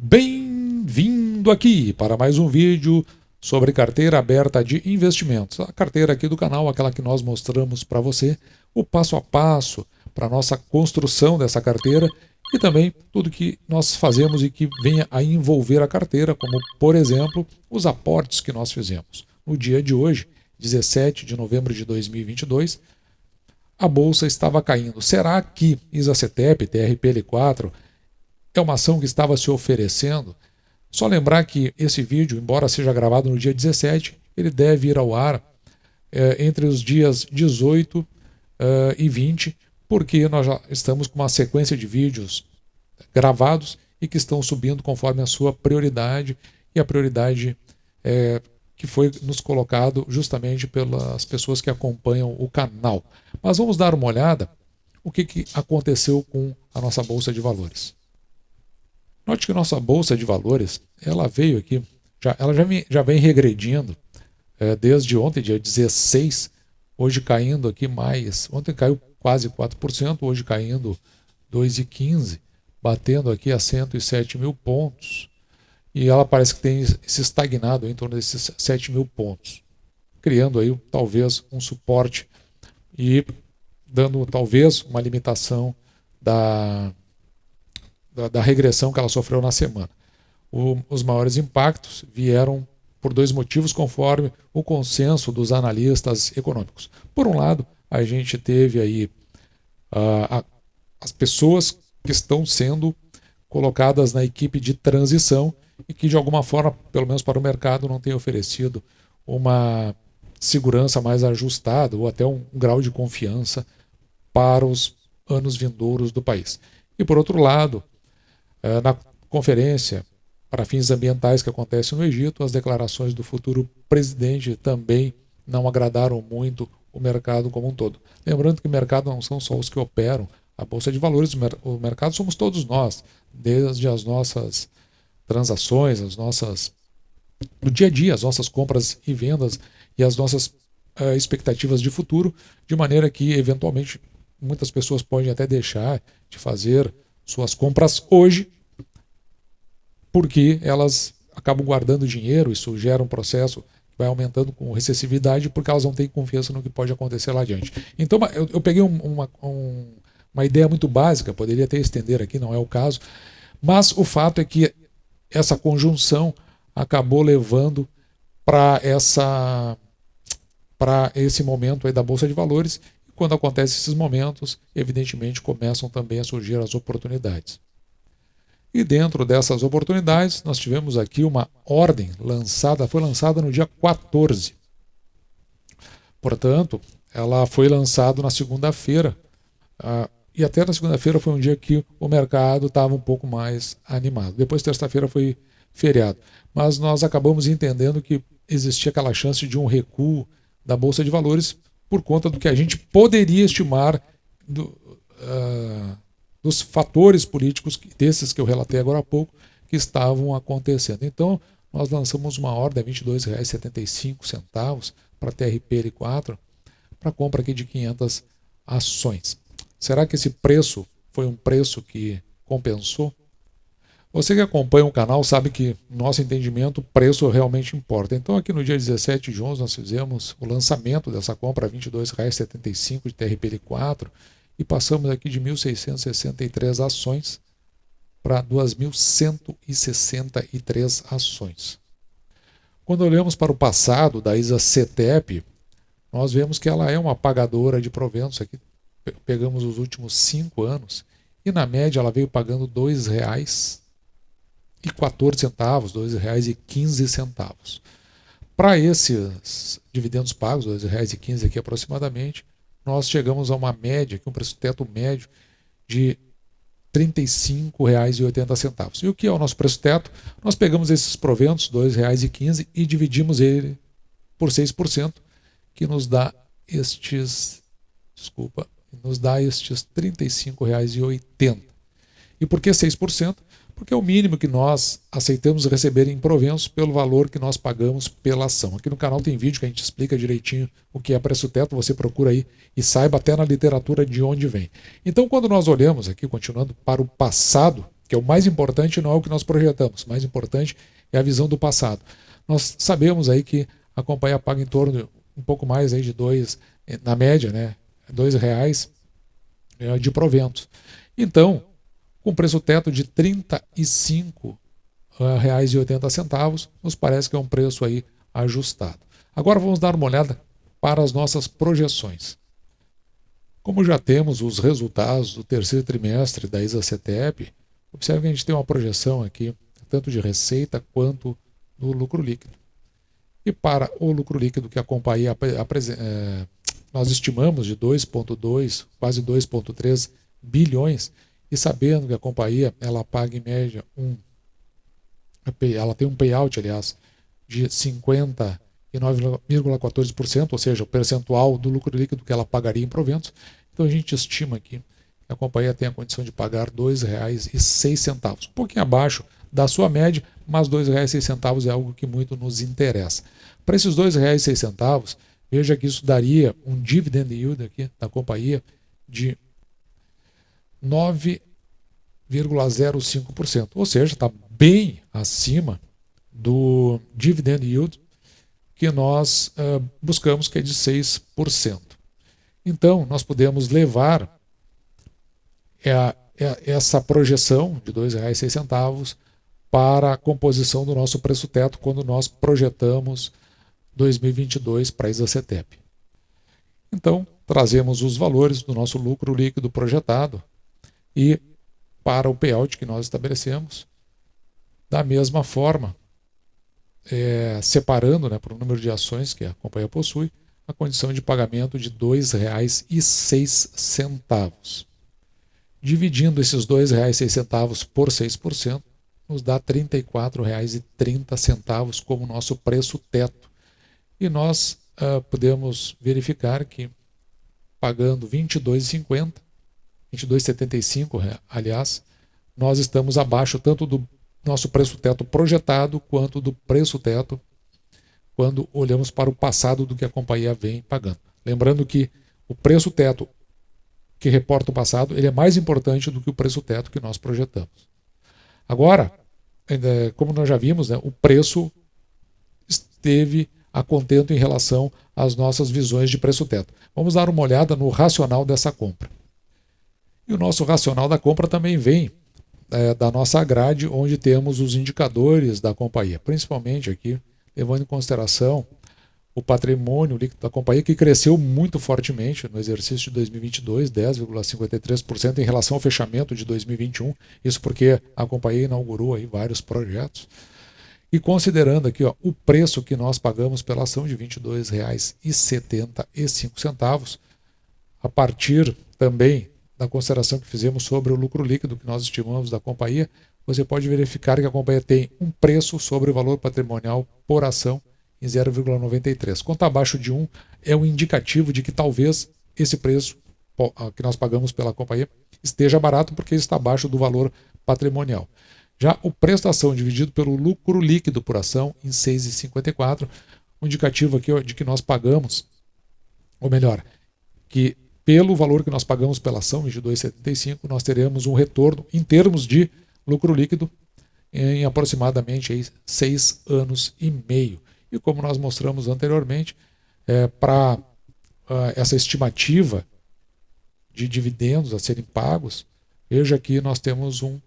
Bem-vindo aqui para mais um vídeo sobre carteira aberta de investimentos. A carteira aqui do canal, aquela que nós mostramos para você, o passo a passo para a nossa construção dessa carteira e também tudo que nós fazemos e que venha a envolver a carteira, como, por exemplo, os aportes que nós fizemos. No dia de hoje, 17 de novembro de 2022, a bolsa estava caindo. Será que ISA-CTEP, TRPL4, é uma ação que estava se oferecendo? Só lembrar que esse vídeo, embora seja gravado no dia 17, ele deve ir ao ar entre os dias 18 e 20, porque nós já estamos com uma sequência de vídeos gravados e que estão subindo conforme a sua prioridade e a prioridade que foi nos colocado justamente pelas pessoas que acompanham o canal. Mas vamos dar uma olhada o que aconteceu com a nossa Bolsa de Valores. Note que nossa Bolsa de Valores, ela veio aqui, ela já vem regredindo desde ontem, dia 16, hoje caindo aqui mais, ontem caiu quase 4%, hoje caindo 2,15%, batendo aqui a 107 mil pontos, e ela parece que tem se estagnado em torno desses 7 mil pontos, criando aí talvez um suporte e dando talvez uma limitação da regressão que ela sofreu na semana. Os maiores impactos vieram por dois motivos, conforme o consenso dos analistas econômicos. Por um lado, a gente teve aí as pessoas que estão sendo colocadas na equipe de transição e que, de alguma forma, pelo menos para o mercado, não tem oferecido uma segurança mais ajustada ou até um grau de confiança para os anos vindouros do país. E, por outro lado, na conferência para fins ambientais que acontece no Egito, as declarações do futuro presidente também não agradaram muito o mercado como um todo. Lembrando que o mercado não são só os que operam a Bolsa de Valores, o mercado somos todos nós, desde as nossas transações, no dia a dia, as nossas compras e vendas e as nossas expectativas de futuro, de maneira que, eventualmente, muitas pessoas podem até deixar de fazer suas compras hoje, porque elas acabam guardando dinheiro, isso gera um processo que vai aumentando com recessividade, porque elas não têm confiança no que pode acontecer lá adiante. Então eu peguei uma ideia muito básica, poderia até estender aqui, não é o caso, mas o fato é que essa conjunção acabou levando para esse momento aí da Bolsa de Valores. Quando acontecem esses momentos, evidentemente começam também a surgir as oportunidades. E dentro dessas oportunidades, nós tivemos aqui uma ordem foi lançada no dia 14. Portanto, ela foi lançada na segunda-feira. E até na segunda-feira foi um dia que o mercado estava um pouco mais animado. Depois, terça-feira, foi feriado. Mas nós acabamos entendendo que existia aquela chance de um recuo da Bolsa de Valores por conta do que a gente poderia estimar dos fatores políticos, desses que eu relatei agora há pouco, que estavam acontecendo. Então, nós lançamos uma ordem de R$ 22,75 para a TRPL4, para compra aqui de 500 ações. Será que esse preço foi um preço que compensou? Você que acompanha o canal sabe que, no nosso entendimento, o preço realmente importa. Então, aqui no dia 17 de 11, nós fizemos o lançamento dessa compra a R$ 22,75 de TRPL4 e passamos aqui de 1.663 ações para 2.163 ações. Quando olhamos para o passado da ISA-CTEP, nós vemos que ela é uma pagadora de proventos. Aqui pegamos os últimos 5 anos e, na média, ela veio pagando R$ 2,14, R$ 2,15. Para esses dividendos pagos, R$ 2,15 aqui aproximadamente, nós chegamos a uma média, um preço-teto médio de R$ 35,80. E o que é o nosso preço-teto? Nós pegamos esses proventos, R$ 2,15, e dividimos ele por 6%, que nos dá estes R$ 35,80. E por que 6%? Porque é o mínimo que nós aceitamos receber em proventos pelo valor que nós pagamos pela ação. Aqui no canal tem vídeo que a gente explica direitinho o que é preço-teto, você procura aí e saiba até na literatura de onde vem. Então, quando nós olhamos aqui, continuando para o passado, que é o mais importante, não é o que nós projetamos, o mais importante é a visão do passado. Nós sabemos aí que a companhia paga em torno de um pouco mais aí de na média, né, R$ 2 de proventos. Então, com preço teto de R$ 35,80, nos parece que é um preço aí ajustado. Agora vamos dar uma olhada para as nossas projeções. Como já temos os resultados do terceiro trimestre da ISA-CETEP, observe que a gente tem uma projeção aqui, tanto de receita quanto do lucro líquido. E para o lucro líquido que a companhia nós estimamos de 2,2, quase 2,3 bilhões, e sabendo que a companhia ela paga em média ela tem um payout, aliás, de 59,14%, ou seja, o percentual do lucro líquido que ela pagaria em proventos. Então a gente estima aqui que a companhia tem a condição de pagar R$ 2,06, um pouquinho abaixo da sua média, mas R$ 2,06 é algo que muito nos interessa. Para esses R$ 2,06, veja que isso daria um dividend yield aqui da companhia de 9,05%, ou seja, está bem acima do dividend yield que nós buscamos, que é de 6%. Então, nós podemos levar essa projeção de R$ 2,06 para a composição do nosso preço teto quando nós projetamos 2022 para a ISA-CETEP. Então, trazemos os valores do nosso lucro líquido projetado e para o payout que nós estabelecemos, da mesma forma, separando, né, por um número de ações que a companhia possui, a condição de pagamento de R$ 2,06. Dividindo esses R$ 2,06 por 6%, nos dá R$ 34,30 como nosso preço teto. E nós podemos verificar que, pagando R$ 22,50, R$ 22,75, aliás, nós estamos abaixo tanto do nosso preço teto projetado quanto do preço teto quando olhamos para o passado do que a companhia vem pagando. Lembrando que o preço teto que reporta o passado ele é mais importante do que o preço teto que nós projetamos. Agora, como nós já vimos, né, o preço esteve a contento em relação às nossas visões de preço teto. Vamos dar uma olhada no racional dessa compra. E o nosso racional da compra também vem da nossa grade, onde temos os indicadores da companhia, principalmente aqui, levando em consideração o patrimônio líquido da companhia, que cresceu muito fortemente no exercício de 2022, 10,53% em relação ao fechamento de 2021, isso porque a companhia inaugurou aí vários projetos. E considerando aqui o preço que nós pagamos pela ação de R$ 22,75, a partir também da consideração que fizemos sobre o lucro líquido que nós estimamos da companhia, você pode verificar que a companhia tem um preço sobre o valor patrimonial por ação em 0,93. Quanto abaixo de 1 é um indicativo de que talvez esse preço que nós pagamos pela companhia esteja barato porque está abaixo do valor patrimonial. Já o preço da ação dividido pelo lucro líquido por ação em 6,54, um indicativo aqui de que nós pagamos, ou melhor, que pelo valor que nós pagamos pela ação, de 2,75, nós teremos um retorno em termos de lucro líquido em aproximadamente 6 anos e meio. E como nós mostramos anteriormente, para essa estimativa de dividendos a serem pagos, veja que nós temos um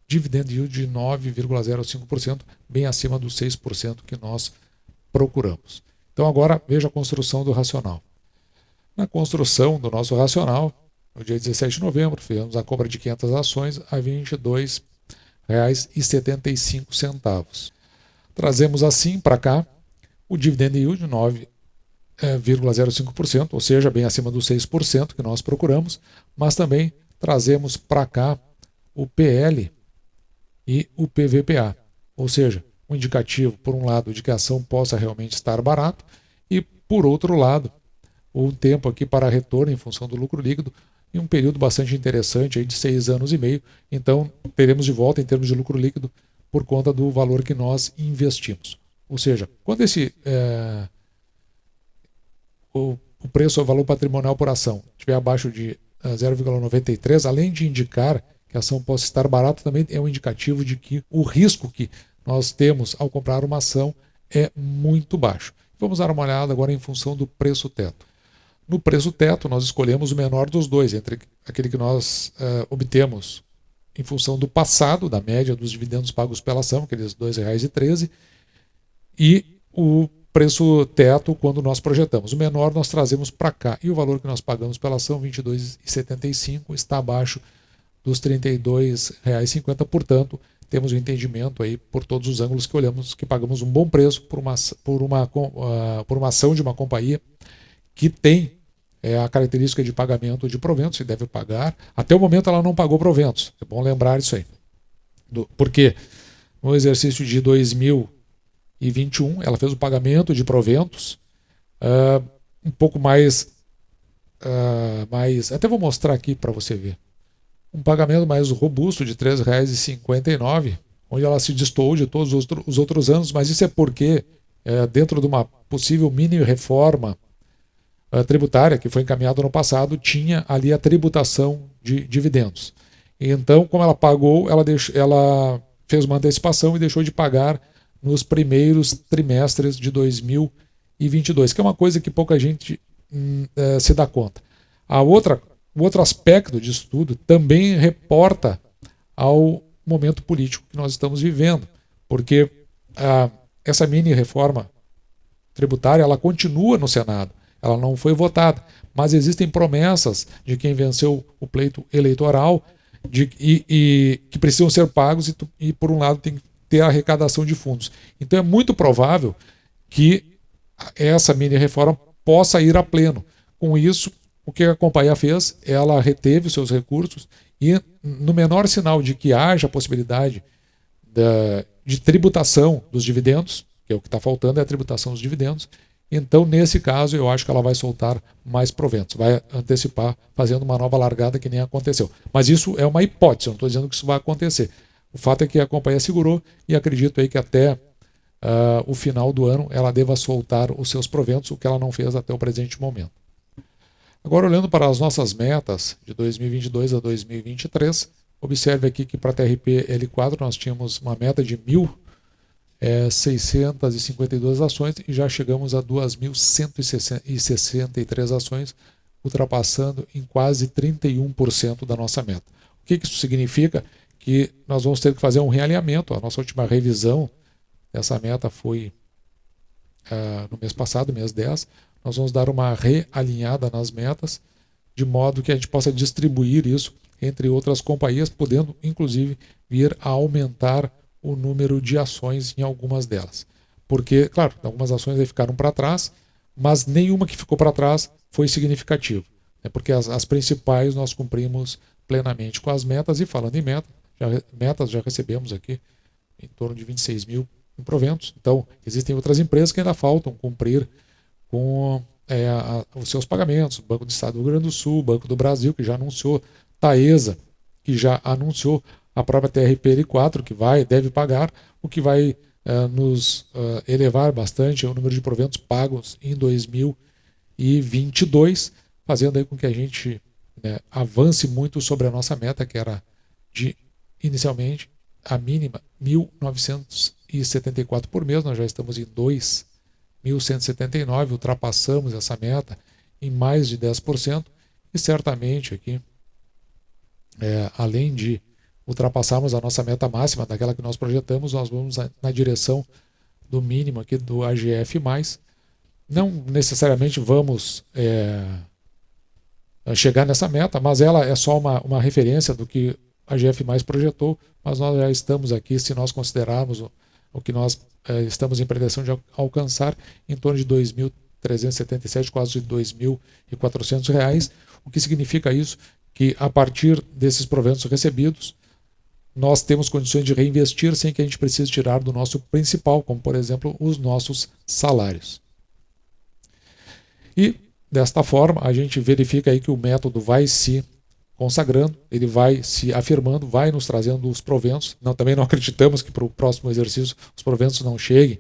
dividend yield de 9,05%, bem acima dos 6% que nós procuramos. Então agora veja a construção do racional. Na construção do nosso racional, no dia 17 de novembro, fizemos a compra de 500 ações a R$ 22,75. Trazemos assim para cá o dividend yield de 9,05%, ou seja, bem acima dos 6% que nós procuramos, mas também trazemos para cá o PL e o PVPA, ou seja, um indicativo, por um lado, de que a ação possa realmente estar barato e, por outro lado, o tempo aqui para retorno em função do lucro líquido em um período bastante interessante aí de 6 anos e meio. Então, teremos de volta em termos de lucro líquido por conta do valor que nós investimos. Ou seja, quando o preço, o valor patrimonial por ação estiver abaixo de 0,93, além de indicar que a ação possa estar barata, também é um indicativo de que o risco que nós temos ao comprar uma ação é muito baixo. Vamos dar uma olhada agora em função do preço teto. No preço teto, nós escolhemos o menor dos dois, entre aquele que nós obtemos em função do passado, da média dos dividendos pagos pela ação, aqueles R$ 2,13, e o preço teto quando nós projetamos. O menor nós trazemos para cá, e o valor que nós pagamos pela ação, R$ 22,75, está abaixo dos R$ 32,50, portanto, temos um entendimento aí por todos os ângulos que olhamos, que pagamos um bom preço por uma ação de uma companhia que tem a característica de pagamento de proventos, se deve pagar. Até o momento ela não pagou proventos, é bom lembrar isso aí. Porque no exercício de 2021 ela fez o pagamento de proventos um pouco mais, até vou mostrar aqui para você ver. Um pagamento mais robusto de R$ 3,59, onde ela se destoou de todos os outros anos, mas isso é porque, dentro de uma possível mini reforma tributária que foi encaminhada no passado, tinha ali a tributação de dividendos. Então, como ela pagou, ela fez uma antecipação e deixou de pagar nos primeiros trimestres de 2022, que é uma coisa que pouca gente se dá conta. O outro aspecto disso tudo também reporta ao momento político que nós estamos vivendo, porque essa mini reforma tributária ela continua no Senado, ela não foi votada, mas existem promessas de quem venceu o pleito eleitoral e que precisam ser pagos e, por um lado, tem que ter a arrecadação de fundos. Então é muito provável que essa mini reforma possa ir a pleno. Com isso, o que a companhia fez? Ela reteve os seus recursos e, no menor sinal de que haja a possibilidade de tributação dos dividendos, que é o que está faltando, é a tributação dos dividendos, então, nesse caso, eu acho que ela vai soltar mais proventos, vai antecipar, fazendo uma nova largada que nem aconteceu. Mas isso é uma hipótese, eu não estou dizendo que isso vai acontecer. O fato é que a companhia segurou e acredito aí que até o final do ano ela deva soltar os seus proventos, o que ela não fez até o presente momento. Agora, olhando para as nossas metas de 2022 a 2023, observe aqui que para a TRP L4 nós tínhamos uma meta de 1.652 ações e já chegamos a 2.163 ações, ultrapassando em quase 31% da nossa meta. O que isso significa? Que nós vamos ter que fazer um realinhamento. A nossa última revisão dessa meta foi no mês passado, mês 10. Nós vamos dar uma realinhada nas metas, de modo que a gente possa distribuir isso entre outras companhias, podendo inclusive vir a aumentar o número de ações em algumas delas. Porque, claro, algumas ações aí ficaram para trás, mas nenhuma que ficou para trás foi significativa. Porque as principais nós cumprimos plenamente com as metas, e falando em metas, já recebemos aqui em torno de 26 mil em proventos. Então, existem outras empresas que ainda faltam cumprir com os seus pagamentos. O Banco do Estado do Rio Grande do Sul, o Banco do Brasil, que já anunciou, Taesa, que já anunciou, a própria TRPL4, que deve pagar, o que vai nos elevar bastante o número de proventos pagos em 2022, fazendo aí com que a gente avance muito sobre a nossa meta, que era de, inicialmente, a mínima 1.974 por mês. Nós já estamos em 2.179, ultrapassamos essa meta em mais de 10%, e certamente aqui, além de ultrapassarmos a nossa meta máxima, daquela que nós projetamos, nós vamos na direção do mínimo aqui do AGF+. Não necessariamente vamos chegar nessa meta, mas ela é só uma referência do que a AGF+ projetou, mas nós já estamos aqui, se nós considerarmos o que nós estamos em pretensão de alcançar, em torno de R$ 2.377, quase R$ 2.400, o que significa isso? Que a partir desses proventos recebidos, nós temos condições de reinvestir sem que a gente precise tirar do nosso principal, como por exemplo os nossos salários. E desta forma a gente verifica aí que o método vai se consagrando, ele vai se afirmando, vai nos trazendo os proventos. Também não acreditamos que para o próximo exercício os proventos não cheguem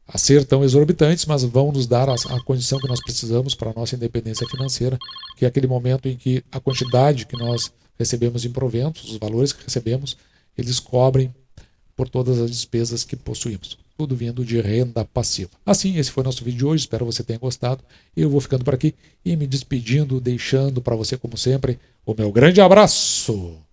a ser tão exorbitantes, mas vão nos dar a condição que nós precisamos para a nossa independência financeira, que é aquele momento em que a quantidade que nós recebemos em proventos, os valores que recebemos, eles cobrem por todas as despesas que possuímos. Tudo vindo de renda passiva. Assim, esse foi o nosso vídeo de hoje. Espero que você tenha gostado. Eu vou ficando por aqui e me despedindo, deixando para você, como sempre, o meu grande abraço.